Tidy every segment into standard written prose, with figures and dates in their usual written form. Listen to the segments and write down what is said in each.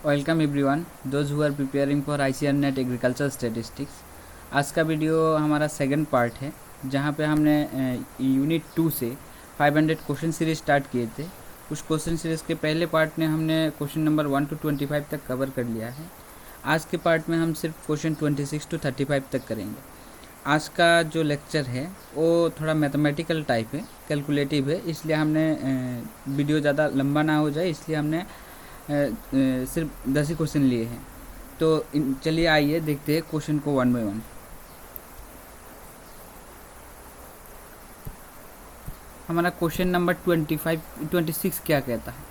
Welcome everyone those who are preparing for ICAR net agriculture statistics. आज का video हमारा second part है, जहां पे हमने यूनिट 2 से 500 क्वेश्चन सीरीज स्टार्ट किए थे। उस क्वेश्चन सीरीज़ के पहले पार्ट में हमने क्वेश्चन नंबर 1 to 25 तक कवर कर लिया है। आज के पार्ट में हम सिर्फ क्वेश्चन 26 to 35 तक करेंगे। आज का जो लेक्चर है वो थोड़ा मैथमेटिकल टाइप है, कैलकुलेटिव है, इसलिए हमने वीडियो ज़्यादा लंबा ना हो जाए इसलिए हमने सिर्फ 10 ही क्वेश्चन लिए हैं। तो चलिए आइए देखते हैं क्वेश्चन को वन बाय वन। हमारा क्वेश्चन नंबर 26 क्या कहता है।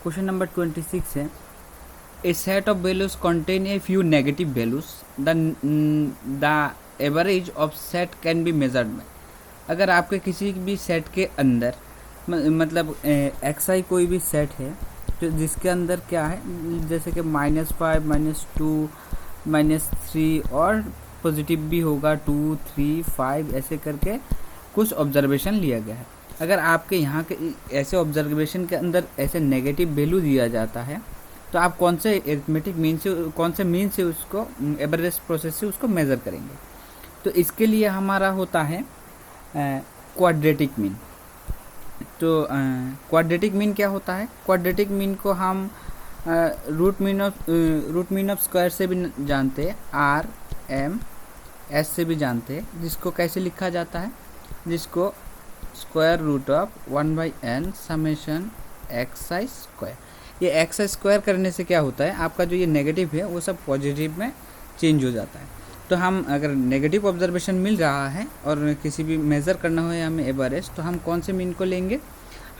क्वेश्चन नंबर 26 है, a set of values contain a few negative values, the average of set can be measured by. अगर आपके किसी भी सेट के अंदर मतलब xi कोई भी सेट है तो जिसके अंदर क्या है, जैसे कि -5, -2, -3 और पॉजिटिव भी होगा 2, 3, 5 ऐसे करके कुछ ऑब्जर्वेशन लिया गया है। अगर आपके यहाँ के ऐसे ऑब्जर्वेशन के अंदर ऐसे नेगेटिव वैल्यू दिया जाता है तो आप कौन से एरिथमेटिक मीन से, कौन से मीन से उसको, एवरेज प्रोसेस से उसको मेज़र करेंगे। तो इसके लिए हमारा होता है क्वाड्रेटिक मीन। तो क्वाड्रेटिक मीन क्या होता है? क्वाड्रेटिक मीन को हम रूट मीन ऑफ स्क्वायर से भी जानते हैं, RMS से भी जानते हैं, जिसको कैसे लिखा जाता है, जिसको square root of 1/n summation xi square. ये xi स्क्वायर करने से क्या होता है, आपका जो ये नेगेटिव है वो सब पॉजिटिव में चेंज हो जाता है। तो हम अगर नेगेटिव ऑब्जर्वेशन मिल रहा है और किसी भी मेज़र करना हो हमें एवरेज, तो हम कौन से मीन को लेंगे?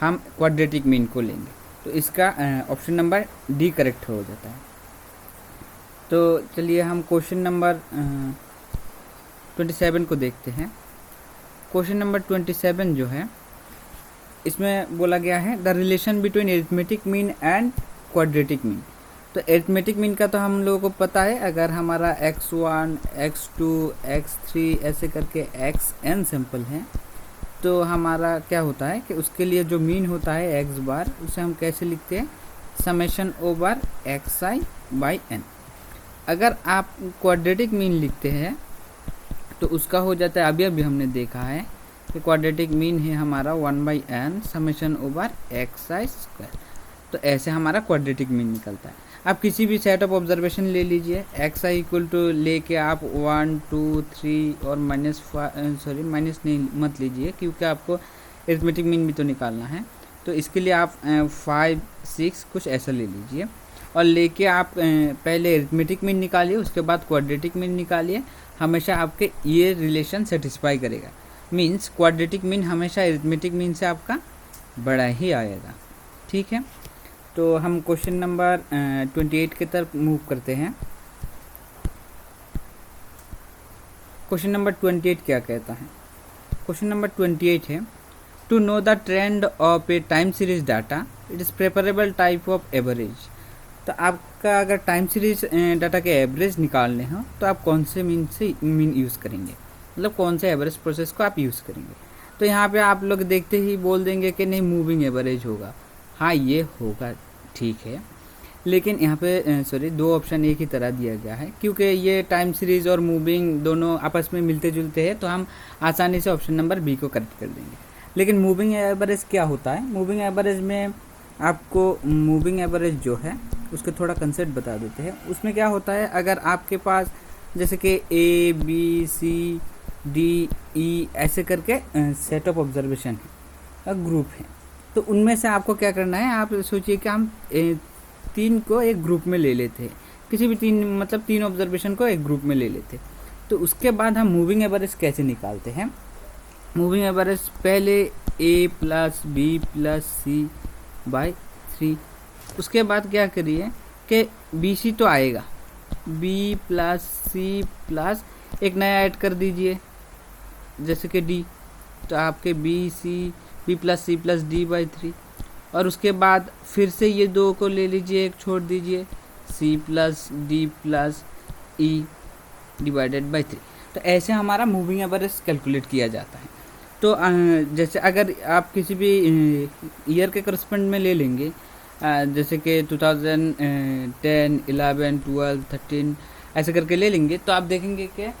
हम क्वाड्रेटिक मीन को लेंगे। तो इसका ऑप्शन नंबर डी करेक्ट हो जाता है। तो चलिए हम क्वेश्चन नंबर 27 को देखते हैं। क्वेश्चन नंबर 27 जो है, इसमें बोला गया है the relation between arithmetic mean and quadratic mean. तो एरिथमेटिक मीन का तो हम लोगों को पता है, अगर हमारा x1, x2, x3 ऐसे करके xn सैंपल हैं तो हमारा क्या होता है कि उसके लिए जो मीन होता है x बार, उसे हम कैसे लिखते हैं, समेशन ओवर xi/n। अगर आप क्वाड्रेटिक मीन लिखते हैं तो उसका हो जाता है, अभी हमने देखा है कि क्वाड्रेटिक मीन है हमारा 1/n summation over xi square. तो ऐसे हमारा क्वाड्रेटिक मीन निकलता है। आप किसी भी सेट ऑफ ऑब्जर्वेशन ले लीजिए, xi इक्वल टू लेके आप 1, 2, 3 और माइनस नहीं मत लीजिए, क्योंकि आपको एरिथमेटिक मीन भी तो निकालना है। तो इसके लिए आप 5, 6 कुछ ऐसा ले लीजिए और लेके आप पहले एरिथमेटिक मीन निकालिए, उसके बाद क्वाड्रेटिक मीन निकालिए। हमेशा आपके ये रिलेशन सेटिस्फाई करेगा। मीन्स क्वाड्रेटिक मीन हमेशा एरिथमेटिक मीन से आपका बड़ा ही आएगा। ठीक है, तो हम क्वेश्चन नंबर 28 की तरफ मूव करते हैं। क्वेश्चन नंबर 28 क्या कहता है? क्वेश्चन नंबर 28 है, to know the trend of a time series data it is preferable type of average. तो आपका अगर टाइम सीरीज डाटा के एवरेज निकालने हो तो आप कौन से मीन यूज़ करेंगे, मतलब कौन से एवरेज प्रोसेस को आप यूज़ करेंगे। तो यहाँ पे आप लोग देखते ही बोल देंगे कि नहीं, मूविंग एवरेज होगा। हाँ, ये होगा, ठीक है, लेकिन यहाँ पे दो ऑप्शन एक ही तरह दिया गया है, क्योंकि ये टाइम सीरीज और मूविंग दोनों आपस में मिलते जुलते हैं, तो हम आसानी से ऑप्शन नंबर बी को करेक्ट कर देंगे। लेकिन मूविंग एवरेज क्या होता है? मूविंग एवरेज में आपको मूविंग एवरेज जो है उसके थोड़ा कंसेप्ट बता देते हैं। उसमें क्या होता है, अगर आपके पास जैसे कि A, B, C, D, E ऐसे करके सेट ऑफ ऑब्जर्वेशन है, ग्रुप है, तो उनमें से आपको क्या करना है, आप सोचिए कि हम 3 को एक ग्रुप में ले लेते हैं, किसी भी 3 ऑब्जर्वेशन को एक ग्रुप में ले लेते हैं। तो उसके बाद हम मूविंग एवरेज कैसे निकालते हैं? मूविंग एवरेज पहले A + B + C/3। उसके बाद क्या करिए कि BC तो आएगा, B + C प्लस एक नया ऐड कर दीजिए जैसे कि D, तो आपके B + C + D/3। और उसके बाद फिर से ये 2 को ले लीजिए, एक छोड़ दीजिए, C + D + E/3। तो ऐसे हमारा मूविंग एवरेज कैलकुलेट किया जाता है। तो जैसे अगर आप किसी भी ईयर के करस्पेंड में ले लेंगे, जैसे कि 2010, 11, 12, 13 ऐसे करके ले लेंगे तो आप देखेंगे कि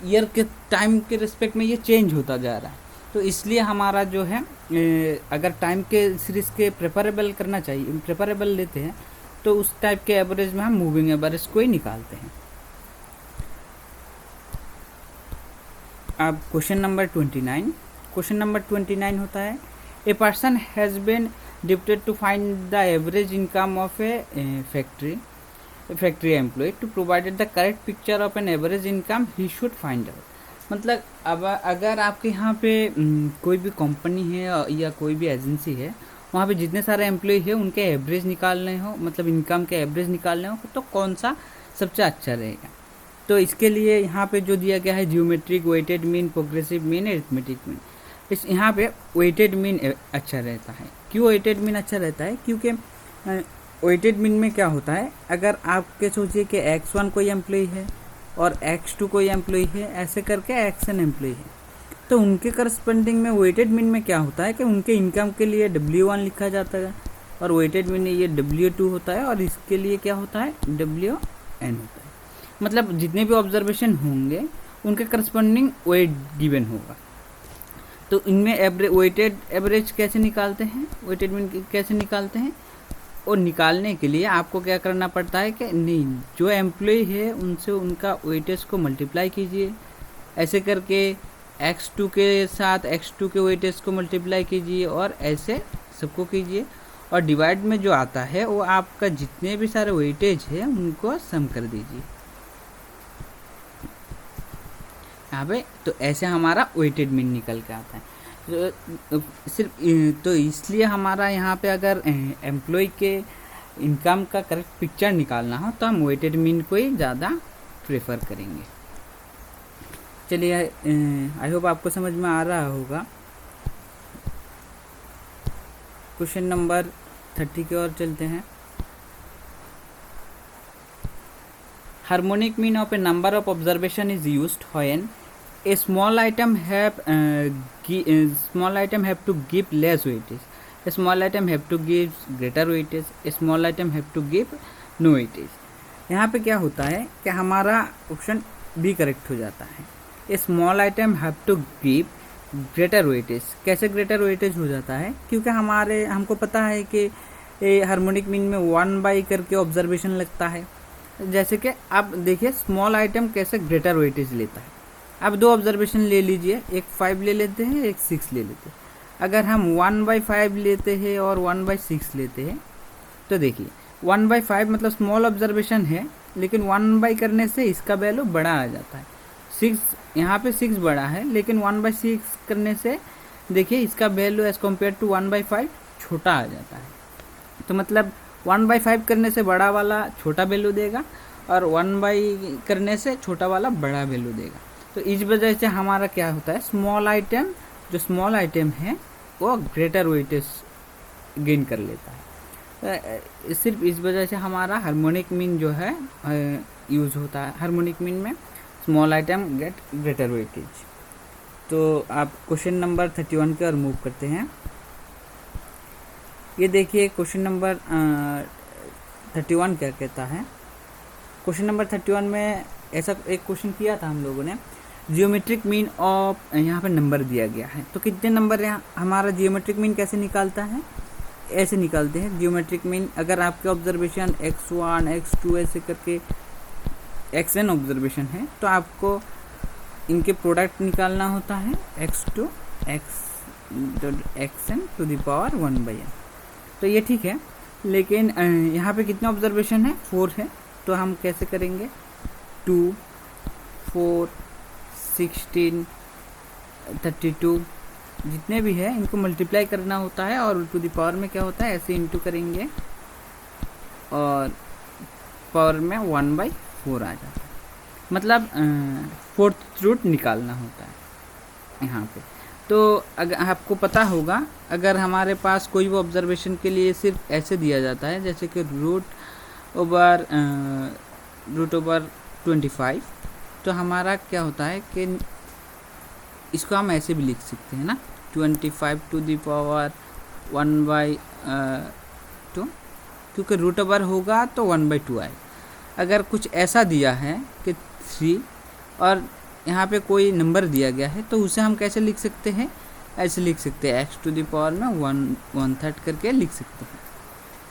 ईयर के टाइम के रिस्पेक्ट में ये चेंज होता जा रहा है। तो इसलिए हमारा जो है अगर टाइम के सीरीज़ के प्रेफरेबल करना चाहिए, प्रेफरेबल लेते हैं तो उस टाइप के एवरेज में हम मूविंग एवरेज को ही निकालते हैं। अब क्वेश्चन नंबर 29, क्वेश्चन नंबर 29 होता है a person has been deputed to find the average income of a factory employ to provided the correct picture of an average income he should find out. मतलब अब अगर आपके यहाँ पे कोई भी कंपनी है या कोई भी एजेंसी है, वहाँ पे जितने सारे एम्प्लॉय है उनके एवरेज निकालने हो, मतलब इनकम के एवरेज निकालने हो, तो कौन सा सबसे अच्छा रहेगा। तो इसके लिए यहाँ पे जो दिया गया है geometric, weighted mean, progressive mean, arithmetic mean. इस यहाँ पे वेटेड मीन अच्छा रहता है। क्यों वेटेड मीन अच्छा रहता है? क्योंकि वेटेड मीन में क्या होता है, अगर आपके सोचिए कि x1 कोई एम्प्लॉय है और x2 कोई एम्प्लॉय है, ऐसे करके xn एम्प्लॉय है, तो उनके करस्पेंडिंग में वेटेड मीन में क्या होता है कि उनके इनकम के लिए W1 लिखा जाता है और वेटेड मीन में ये W2 होता है और इसके लिए क्या होता है WN होता है। मतलब जितने भी ऑब्जर्वेशन होंगे उनके करस्पॉन्डिंग वेट गिवन होगा। तो इनमें वेटेड एवरेज कैसे निकालते हैं, वेटेड मीन कैसे निकालते हैं, और निकालने के लिए आपको क्या करना पड़ता है कि नहीं, जो एम्प्लॉय है उनसे उनका वेटेज को मल्टीप्लाई कीजिए, ऐसे करके x2 के साथ x2 के वेटेज को मल्टीप्लाई कीजिए और ऐसे सबको कीजिए, और डिवाइड में जो आता है वो आपका जितने भी सारे वेटेज है उनको सम कर दीजिए यहाँ पे। तो ऐसे हमारा वेटेड मीन निकल के आता है। तो सिर्फ तो इसलिए हमारा यहाँ पे अगर एम्प्लॉय के इनकम का करेक्ट पिक्चर निकालना हो तो हम वेटेड मीन को ही ज़्यादा प्रेफर करेंगे। चलिए, आई होप आपको समझ में आ रहा होगा। क्वेश्चन नंबर 30 की ओर चलते हैं। Harmonic mean of A number of observation is used when a small item have to give less weightage, a small item have to give greater weightage, a small item have to give no weightage। यहाँ पे क्या होता है कि हमारा option B correct हो जाता है। A small item have to give greater weightage. कैसे ग्रेटर वेटेज हो जाता है? क्योंकि हमको पता है कि हार्मोनिक मीन में 1/, करके ऑब्जर्वेशन लगता है। जैसे कि आप देखिए स्मॉल आइटम कैसे ग्रेटर वेटेज लेता है। अब 2 ऑब्जर्वेशन ले लीजिए, एक 5 ले लेते हैं, एक 6 ले लेते हैं। अगर हम 1/5 लेते हैं और 1/6 लेते हैं तो देखिए 1/5 मतलब स्मॉल ऑब्जर्वेशन है, लेकिन 1/, करने से इसका वैल्यू बड़ा आ जाता है। 6 यहाँ पे 6 बड़ा है, लेकिन 1/6 करने से देखिए इसका वैल्यू एज कम्पेयर टू 1/5 छोटा आ जाता है। तो मतलब 1/5 करने से बड़ा वाला छोटा वैल्यू देगा और 1/, करने से छोटा वाला बड़ा वैल्यू देगा। तो इस वजह से हमारा क्या होता है, स्मॉल आइटम, जो स्मॉल आइटम है वो ग्रेटर वेटेज गेन कर लेता है। सिर्फ इस वजह से हमारा हार्मोनिक मीन जो है यूज़ होता है। हार्मोनिक मीन में small item get greater weightage. तो आप क्वेश्चन नंबर 31 की ओर मूव करते हैं। ये देखिए क्वेश्चन नंबर 31 क्या कहता है। क्वेश्चन नंबर 31 में ऐसा एक क्वेश्चन किया था हम लोगों ने, जियोमेट्रिक मीन ऑफ, यहाँ पे नंबर दिया गया है। तो कितने नंबर है, हमारा जियोमेट्रिक मीन कैसे निकालता है, ऐसे निकालते हैं जियोमेट्रिक मीन। अगर आपके ऑब्जर्वेशन x1, x2 ऐसे करके xn ऑब्जर्वेशन है तो आपको इनके प्रोडक्ट निकालना होता है x2 xn to the power 1/n। तो ये ठीक है, लेकिन यहाँ पे कितने ऑब्जर्वेशन है, 4 है। तो हम कैसे करेंगे, 2, 4, 16, 32 जितने भी है इनको मल्टीप्लाई करना होता है और टू द पावर में क्या होता है, ऐसे इंटू करेंगे और पावर में 1/4 आ जाता है। मतलब 4th रूट निकालना होता है यहाँ पे। तो अगर आपको पता होगा, अगर हमारे पास कोई भी ऑब्जर्वेशन के लिए सिर्फ ऐसे दिया जाता है, जैसे कि रूट ओवर 25, तो हमारा क्या होता है कि इसको हम ऐसे भी लिख सकते हैं ना, 25 टू द पावर 1/2 क्योंकि रूट ओवर होगा तो 1/2 आएगा। अगर कुछ ऐसा दिया है कि 3 और यहाँ पे कोई नंबर दिया गया है तो उसे हम कैसे लिख सकते हैं, ऐसे लिख सकते हैं x टू द पावर में 1/3 करके लिख सकते हैं।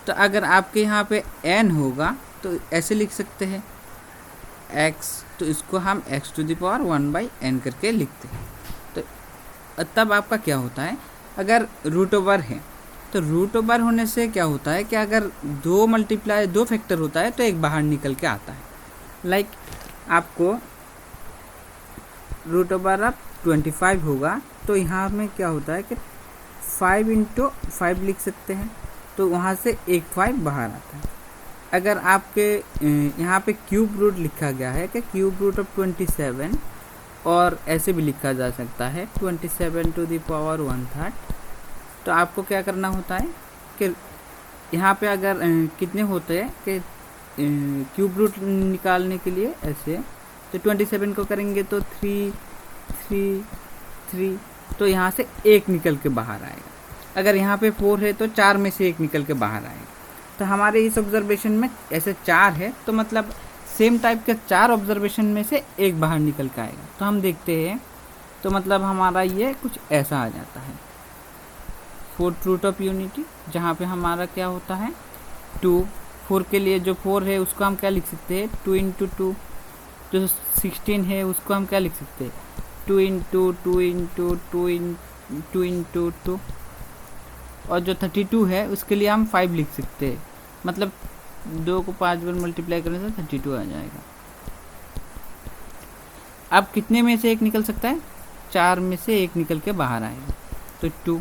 तो अगर आपके यहाँ पे n होगा तो ऐसे लिख सकते हैं x, तो इसको हम x to the power 1/n करके लिखते हैं। तो तब आपका क्या होता है, अगर रूट ओवर है तो रूट ओवर होने से क्या होता है कि अगर 2 फैक्टर होता है तो एक बाहर निकल के आता है। लाइक आपको रूट ओवर ऑफ 25 होगा तो यहाँ में क्या होता है कि 5 × 5 लिख सकते हैं, तो वहाँ से एक 5 बाहर आता है। अगर आपके यहाँ पे क्यूब रूट लिखा गया है कि क्यूब रूट ऑफ 27, और ऐसे भी लिखा जा सकता है 27 टू द पावर 1/3, तो आपको क्या करना होता है कि यहाँ पे अगर कितने होते हैं कि क्यूब रूट निकालने के लिए ऐसे, तो 27 को करेंगे तो 3 3 3, तो यहाँ से एक निकल के बाहर आएगा। अगर यहाँ पे 4 है तो 4 में से एक निकल के बाहर आएगा। तो हमारे इस ऑब्जर्वेशन में ऐसे 4 है, तो मतलब सेम टाइप के 4 ऑब्जर्वेशन में से एक बाहर निकल के आएगा। तो हम देखते हैं, तो मतलब हमारा ये कुछ ऐसा आ जाता है 4th रूट ऑफ यूनिटी, जहाँ पे हमारा क्या होता है 2। 4 के लिए जो 4 है उसको हम क्या लिख सकते हैं 2 × 2। जो 16 है उसको हम क्या लिख सकते हैं 2 × 2 × 2। और जो 32 है उसके लिए हम 5 लिख सकते हैं, मतलब 2 को 5 बार मल्टीप्लाई करने से 32 आ जाएगा। अब कितने में से एक निकल सकता है, 4 में से एक निकल के बाहर आएगा, तो 2।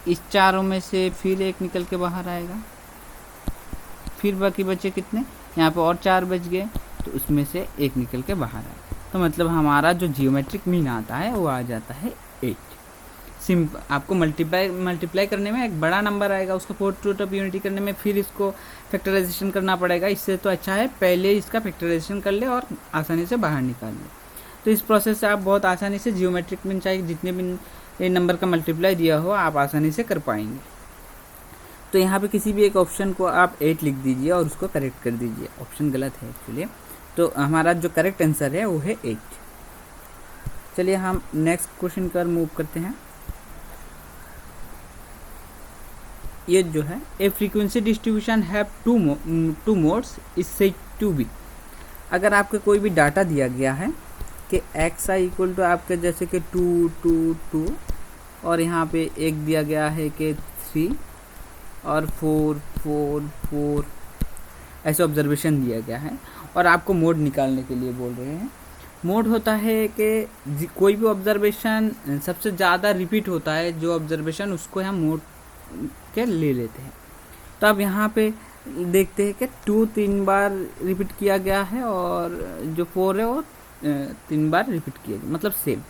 इस चारों में से फिर एक निकल के बाहर आएगा, फिर बाकी बचे कितने, यहाँ पे और 4 बच गए, तो उसमें से एक निकल के बाहर आएगा। तो मतलब हमारा जो जियोमेट्रिक मीन आता है वो आ जाता है 8। आपको मल्टीप्लाई करने में एक बड़ा नंबर आएगा, उसको 4th रूट ऑफ यूनिटी करने में फिर इसको फैक्टराइजेशन करना पड़ेगा। इससे तो अच्छा है पहले इसका फैक्टराइजेशन कर ले और आसानी से बाहर निकाल ले। तो इस प्रोसेस से आप बहुत आसानी से जियोमेट्रिक मीन, चाहे जितने भी नंबर का मल्टीप्लाई दिया हो, आप आसानी से कर पाएंगे। तो यहाँ पे किसी भी एक ऑप्शन को आप 8 लिख दीजिए और उसको करेक्ट कर दीजिए। ऑप्शन गलत है एक्चुअली, तो हमारा जो करेक्ट आंसर है वो है 8। चलिए हम नेक्स्ट क्वेश्चन पर मूव करते हैं। ये जो है a frequency distribution have two modes is said to be. अगर आपके कोई भी डाटा दिया गया है कि एक्स आई इक्वल टू आपके जैसे कि 2 2 2, और यहाँ पे एक दिया गया है कि 3 और 4 4 4, ऐसे ऑब्जर्वेशन दिया गया है और आपको मोड निकालने के लिए बोल रहे हैं। मोड होता है कि कोई भी ऑब्जर्वेशन सबसे ज़्यादा रिपीट होता है जो ऑब्जर्वेशन, उसको हम मोड के ले लेते हैं। तो अब यहाँ पे देखते हैं कि 2 3 बार रिपीट किया गया है और जो 4 है वो 3 बार रिपीट किया गया, मतलब सेम।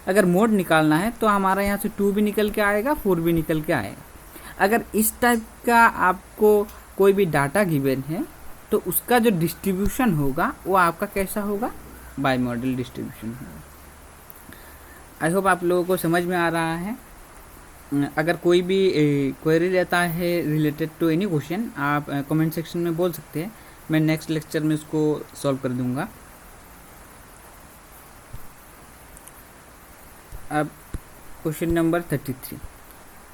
अगर मोड निकालना है तो हमारा यहाँ से 2 भी निकल के आएगा, 4 भी निकल के आएगा। अगर इस टाइप का आपको कोई भी डाटा गिवन है तो उसका जो डिस्ट्रीब्यूशन होगा वो आपका कैसा होगा, बाई मॉडल डिस्ट्रीब्यूशन होगा। आई होप आप लोगों को समझ में आ रहा है। अगर कोई भी क्वेरी रहता है रिलेटेड टू एनी क्वेश्चन, आप कमेंट सेक्शन में बोल सकते हैं, मैं नेक्स्ट लेक्चर में उसको सॉल्व कर दूंगा। अब question number 33,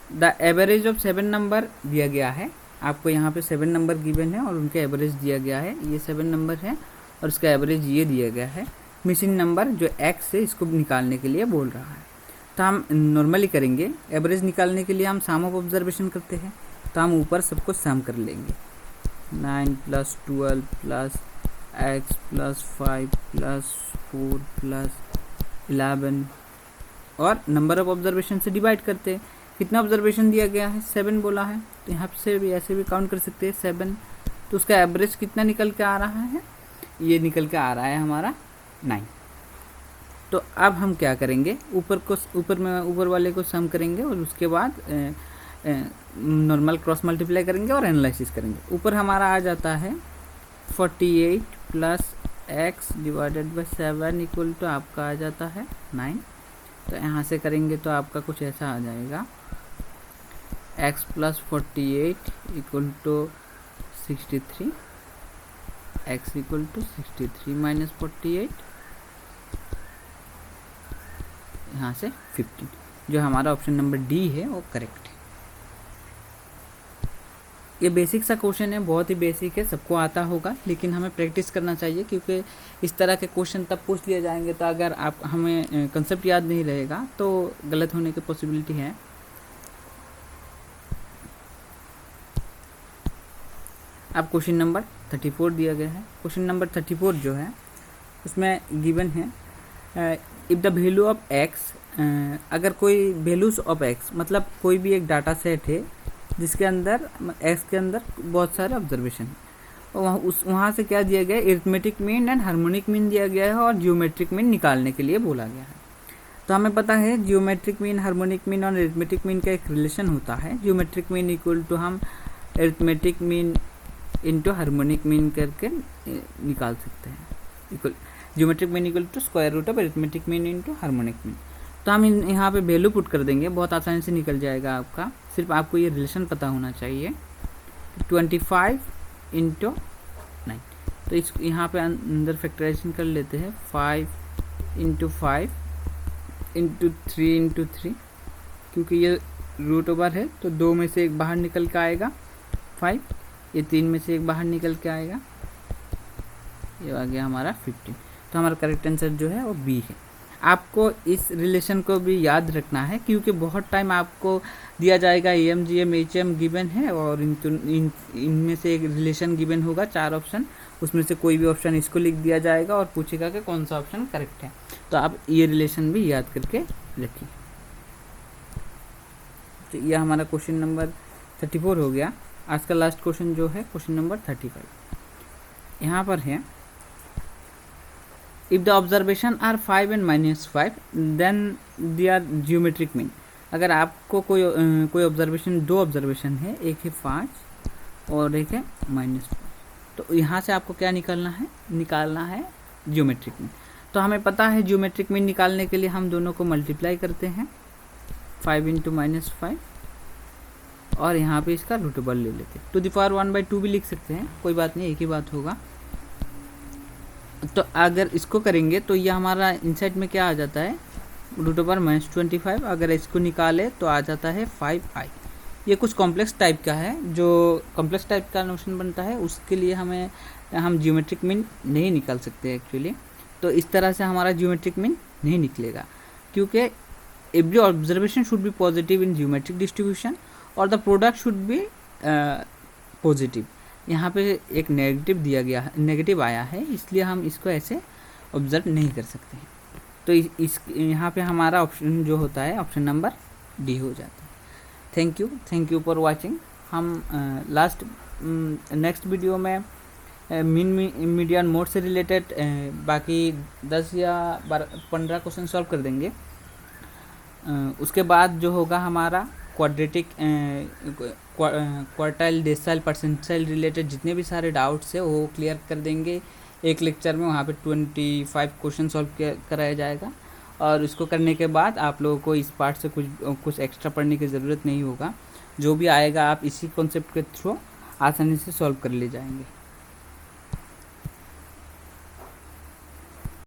the average of 7 number दिया गया है। आपको यहाँ पे 7 नंबर गिवन है और उनके एवरेज दिया गया है। ये 7 नंबर है और उसका एवरेज ये दिया गया है। मिसिंग नंबर जो x है इसको निकालने के लिए बोल रहा है। तो हम नॉर्मली करेंगे, एवरेज निकालने के लिए हम सम ऑफ ऑब्जर्वेशन करते हैं, तो हम ऊपर सबको सम कर लेंगे। 9 + 12 + x + 5 + 4 + 11 और नंबर ऑफ ऑब्जर्वेशन से डिवाइड करते हैं। कितना ऑब्जर्वेशन दिया गया है, 7 बोला है, तो यहाँ से भी ऐसे भी काउंट कर सकते हैं 7। तो उसका एवरेज कितना निकल के आ रहा है, ये निकल के आ रहा है हमारा 9। तो अब हम क्या करेंगे, ऊपर वाले को सम करेंगे और उसके बाद नॉर्मल क्रॉस मल्टीप्लाई करेंगे और एनालिसिस करेंगे। ऊपर हमारा आ जाता है 48 + x / 7 इक्वल टू आपका आ जाता है 9। तो यहाँ से करेंगे तो आपका कुछ ऐसा आ जाएगा, x + 48 equal to 63, x equal to 63 minus 48, यहाँ से 15। जो हमारा ऑप्शन नंबर डी है वो करेक्ट है। ये बेसिक सा क्वेश्चन है, बहुत ही बेसिक है, सबको आता होगा, लेकिन हमें प्रैक्टिस करना चाहिए, क्योंकि इस तरह के क्वेश्चन तब पूछ लिए जाएंगे, तो अगर आप हमें कंसेप्ट याद नहीं रहेगा तो गलत होने की पॉसिबिलिटी है। अब क्वेश्चन नंबर 34 दिया गया है। क्वेश्चन नंबर 34 जो है उसमें गिवन है if the value of x, अगर कोई वैल्यूज ऑफ एक्स मतलब कोई भी एक डाटा सेट है जिसके अंदर एक्स के अंदर बहुत सारे ऑब्जर्वेशन है, और वहाँ से क्या दिया गया है, arithmetic mean and harmonic mean दिया गया है और जियोमेट्रिक मीन निकालने के लिए बोला गया है। तो हमें पता है जियोमेट्रिक मीन, हार्मोनिक मीन और अरिथमेटिक मीन का एक रिलेशन होता है। जियोमेट्रिक मीन इक्वल टू हम arithmetic mean into harmonic mean करके निकाल सकते हैं। Equal geometric mean equal to square root of arithmetic mean into harmonic mean. तो हम यहाँ पे वैल्यू पुट कर देंगे, बहुत आसानी से निकल जाएगा आपका। सिर्फ आपको ये रिलेशन पता होना चाहिए। 25 इंटू 9, तो इस यहाँ पे अंदर फैक्टराइजेशन कर लेते हैं। 5 इंटू 5 इंटू 3 इंटू 3, क्योंकि ये रूट ओवर है तो 2 में से एक बाहर निकल के आएगा 5, ये 3 में से एक बाहर निकल के आएगा, ये आ गया हमारा 15। तो हमारा करेक्ट आंसर जो है वो बी है। आपको इस रिलेशन को भी याद रखना है, क्योंकि बहुत टाइम आपको दिया जाएगा M G M H M given है और इनमें से एक रिलेशन गिवन होगा, 4 ऑप्शन, उसमें से कोई भी ऑप्शन इसको लिख दिया जाएगा और पूछेगा कि कौन सा ऑप्शन करेक्ट है। तो आप ये रिलेशन भी याद करके रखिए। तो ये हमारा क्वेश्चन नंबर 34 हो गया। आज का लास्ट क्वेश्चन जो है क्वेश्चन नंबर 35, यहाँ पर है if the observation are 5 and -5 then they are geometric mean. अगर आपको कोई ऑब्जर्वेशन, 2 ऑब्जर्वेशन है, एक है 5 और एक है -5, तो यहाँ से आपको क्या निकालना है जियोमेट्रिक मीन। तो हमें पता है जियोमेट्रिक मीन निकालने के लिए हम दोनों को मल्टीप्लाई करते हैं, 5 इंटू -5 और यहाँ पे इसका रूट ओवर ले लेते हैं। टू द पावर 1/2 भी लिख सकते हैं, कोई बात नहीं, एक ही बात होगा। तो अगर इसको करेंगे तो ये हमारा इनसाइड में क्या आ जाता है, रूट ओवर -25। अगर इसको निकाले तो आ जाता है 5i। ये कुछ कॉम्प्लेक्स टाइप का है, जो कॉम्प्लेक्स टाइप का नोशन बनता है उसके लिए हम जियोमेट्रिक मीन नहीं निकाल सकते एक्चुअली। तो इस तरह से हमारा जियोमेट्रिक मीन नहीं निकलेगा, क्योंकि every observation should be positive in geometric distribution और the product should be positive. यहाँ पे एक नेगेटिव आया है, इसलिए हम इसको ऐसे ऑब्जर्व नहीं कर सकते हैं। तो यहाँ पे हमारा ऑप्शन जो होता है ऑप्शन नंबर डी हो जाता है। Thank you for watching. हम नेक्स्ट वीडियो में मीन मीडियन मोड से रिलेटेड बाकी 10 या 15 क्वेश्चन सॉल्व कर देंगे। उसके बाद जो होगा हमारा quadratic, quartile, decyl, percentile related जितने भी सारे डाउट्स है वो क्लियर कर देंगे एक लेक्चर में। वहाँ पे 25 क्वेश्चन सॉल्व कराया जाएगा, और इसको करने के बाद आप लोगों को इस पार्ट से कुछ एक्स्ट्रा पढ़ने की ज़रूरत नहीं होगा। जो भी आएगा आप इसी कॉन्सेप्ट के थ्रू आसानी से सॉल्व कर ले जाएंगे।